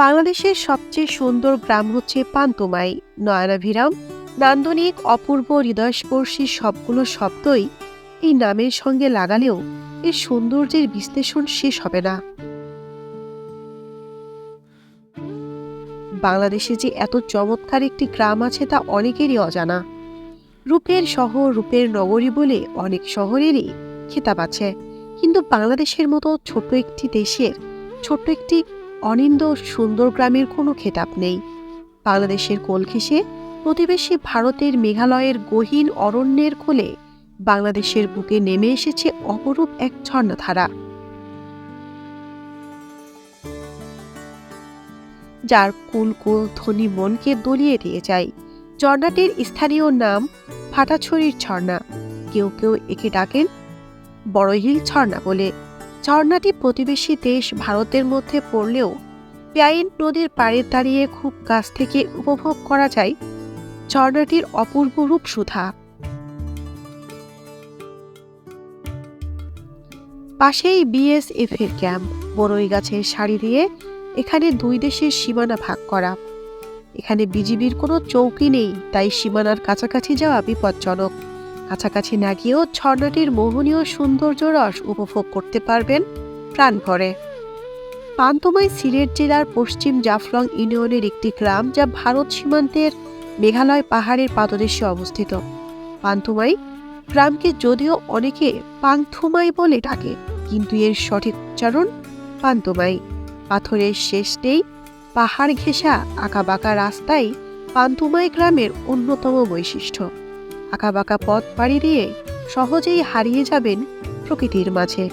বাংলাদেশের সবচেয়ে সুন্দর গ্রাম হচ্ছে পান্তুমাই। নয়নাভিরাম, নান্দনিক, অপূর্ব, হৃদয়স্পর্শী সবগুলো শব্দই এই নামের সঙ্গে লাগালেও এর সৌন্দর্যের বিশ্লেষণ শেষ হবে না। বাংলাদেশে যে এত চমৎকার একটি গ্রাম আছে তা অনেকেরই অজানা। রূপের শহর, রূপের নগরী বলে অনেক শহরেরই খেতাব আছে, কিন্তু বাংলাদেশের মতো ছোট্ট একটি দেশের ছোট্ট একটি অনিন্দ সুন্দর গ্রামের কোনো খেতাব নেই। বাংলাদেশের কোল ঘেঁষে প্রতিবেশী ভারতের মেঘালয়ের গহীন অরণ্যের কোলে বাংলাদেশের বুকে নেমে এসেছে অপরূপ এক ঝর্ণাধারা, যার কুল কুল ধ্বনি মনকে দলিয়ে দিয়ে যায়। ঝর্ণাটির স্থানীয় নাম ফাটাছড়ির ঝর্ণা, কেউ কেউ একে ডাকেন বড়হিল ঝর্ণা বলে। ঝর্ণাটি প্রতিবেশী দেশ ভারতের মধ্যে পড়লেও প্যাইন নদীর পাড়ে দাঁড়িয়ে খুব কাছ থেকে উপভোগ করা যায় ঝর্ণাটির অপূর্ব রূপসুধা। পাশেই বিএসএফ এর ক্যাম্প, বড়ই গাছের সারি দিয়ে এখানে দুই দেশের সীমানা ভাগ করা। এখানে বিজিবির কোনো চৌকি নেই, তাই সীমানার কাছাকাছি যাওয়া বিপজ্জনক। কাছাকাছি না গিয়েও ঝর্ণাটির মোহনীয় সৌন্দর্য রস উপভোগ করতে পারবেন প্রাণ ভরে। পান্তুমাই সিলেট জেলার পশ্চিম জাফলং ইউনিয়নের একটি গ্রাম, যা ভারত সীমান্তের মেঘালয় পাহাড়ের পাদদেশে অবস্থিত। পান্তুমাই গ্রামকে যদিও অনেকে পাংথুমাই বলে ডাকে, কিন্তু এর সঠিক উচ্চারণ পান্তুমাই। পাথরের শেষ নেই, পাহাড় ঘেঁষা আঁকাবাঁকা রাস্তাই পান্তুমাই গ্রামের অন্যতম বৈশিষ্ট্য। আঁকাবাঁকা পথ পাড়ি দিয়ে সহজেই হারিয়ে যাবেন প্রকৃতির মাঝে।